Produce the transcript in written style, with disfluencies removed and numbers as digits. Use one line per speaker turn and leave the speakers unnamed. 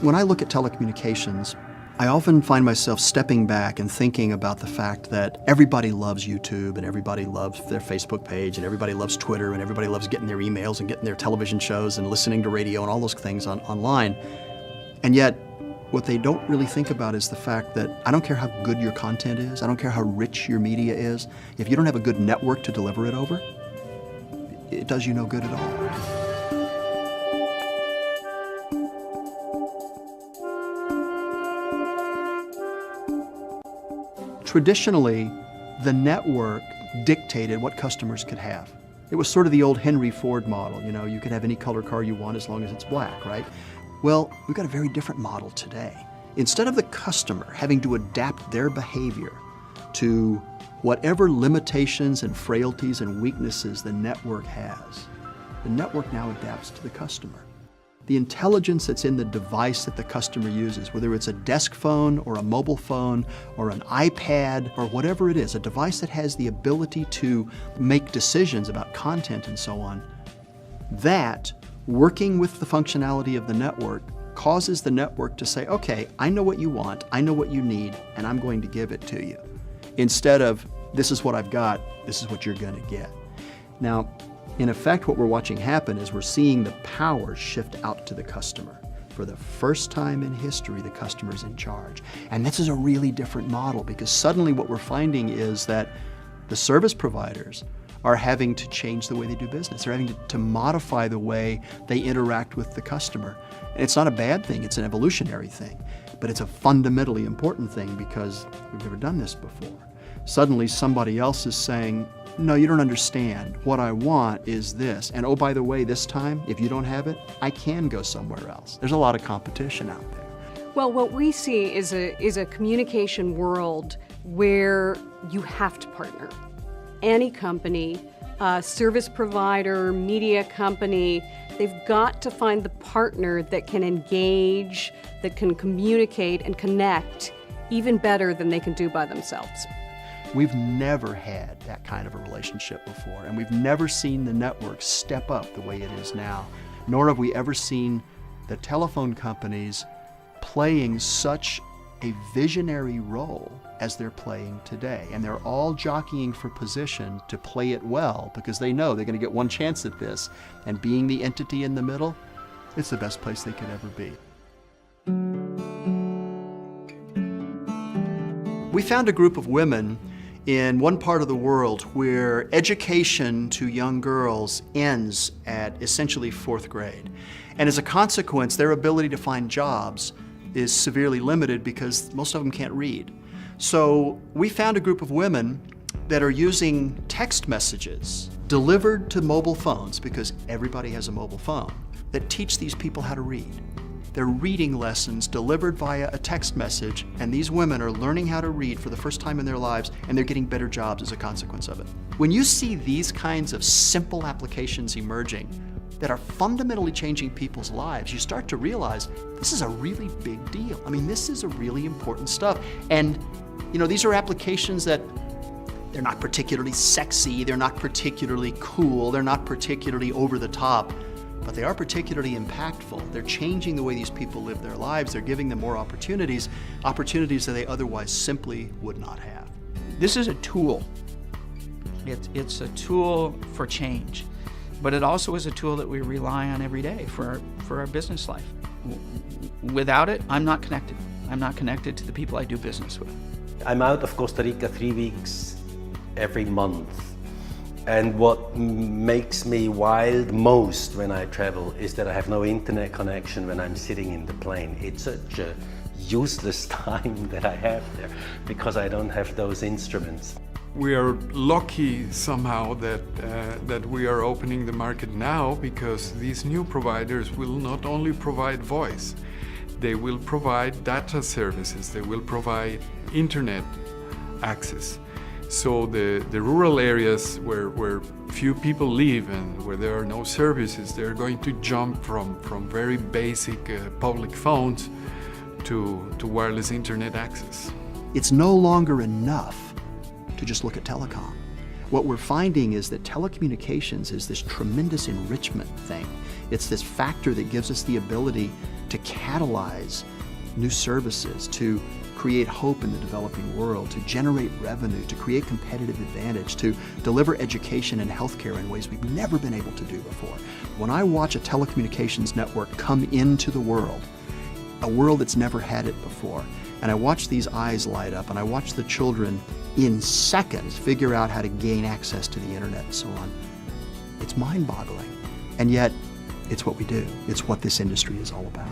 When I look at telecommunications, I often find myself stepping back and thinking about the fact that everybody loves YouTube and everybody loves their Facebook page and everybody loves Twitter and everybody loves getting their emails and getting their television shows and listening to radio and all those things online. And yet, what they don't really think about is the fact that I don't care how good your content is, I don't care how rich your media is, if you don't have a good network to deliver it over, it does you no good at all. Traditionally, the network dictated what customers could have. It was sort of the old Henry Ford model, you know, you can have any color car you want as long as it's black, right? Well, we've got a very different model today. Instead of the customer having to adapt their behavior to whatever limitations and frailties and weaknesses the network has, the network now adapts to the customer. The intelligence that's in the device that the customer uses, whether it's a desk phone or a mobile phone or an iPad or whatever it is, a device that has the ability to make decisions about content and so on, that, working with the functionality of the network, causes the network to say, okay, I know what you want, I know what you need, and I'm going to give it to you. Instead of, this is what I've got, this is what you're going to get. Now, in effect, what we're watching happen is we're seeing the power shift out to the customer. For the first time in history, the customer's in charge. And this is a really different model because suddenly what we're finding is that the service providers are having to change the way they do business. They're having to modify the way they interact with the customer. And it's not a bad thing, it's an evolutionary thing, but it's a fundamentally important thing because we've never done this before. Suddenly somebody else is saying, no, you don't understand. What I want is this. And oh, by the way, this time, if you don't have it, I can go somewhere else. There's a lot of competition out there.
Well, what we see is a communication world where you have to partner. Any company, service provider, media company, they've got to find the partner that can engage, that can communicate and connect even better than they can do by themselves.
We've never had that kind of a relationship before, and we've never seen the network step up the way it is now, nor have we ever seen the telephone companies playing such a visionary role as they're playing today. And they're all jockeying for position to play it well because they know they're going to get one chance at this, and being the entity in the middle, it's the best place they could ever be. We found a group of women in one part of the world where education to young girls ends at essentially 4th grade. And as a consequence, their ability to find jobs is severely limited because most of them can't read. So we found a group of women that are using text messages delivered to mobile phones, because everybody has a mobile phone, that teach these people how to read. They're reading lessons delivered via a text message, and these women are learning how to read for the first time in their lives, and they're getting better jobs as a consequence of it. When you see these kinds of simple applications emerging that are fundamentally changing people's lives, you start to realize this is a really big deal. I mean, this is a really important stuff. And, you know, these are applications that they're not particularly sexy, they're not particularly cool, they're not particularly over the top, but they are particularly impactful. They're changing the way these people live their lives. They're giving them more opportunities that they otherwise simply would not have.
This is a tool. It's a tool for change, but it also is a tool that we rely on every day for our business life. Without it, I'm not connected. I'm not connected to the people I do business with.
I'm out of Costa Rica 3 weeks every month. And what makes me wild most when I travel is that I have no internet connection when I'm sitting in the plane. It's such a useless time that I have there because I don't have those instruments.
We are lucky somehow that we are opening the market now, because these new providers will not only provide voice, they will provide data services, they will provide internet access. So the rural areas where few people live and where there are no services, they're going to jump from very basic public phones to wireless internet access.
It's no longer enough to just look at telecom. What we're finding is that telecommunications is this tremendous enrichment thing. It's this factor that gives us the ability to catalyze new services, to create hope in the developing world, to generate revenue, to create competitive advantage, to deliver education and healthcare in ways we've never been able to do before. When I watch a telecommunications network come into the world, a world that's never had it before, and I watch these eyes light up, and I watch the children in seconds figure out how to gain access to the internet and so on, it's mind-boggling. And yet, it's what we do. It's what this industry is all about.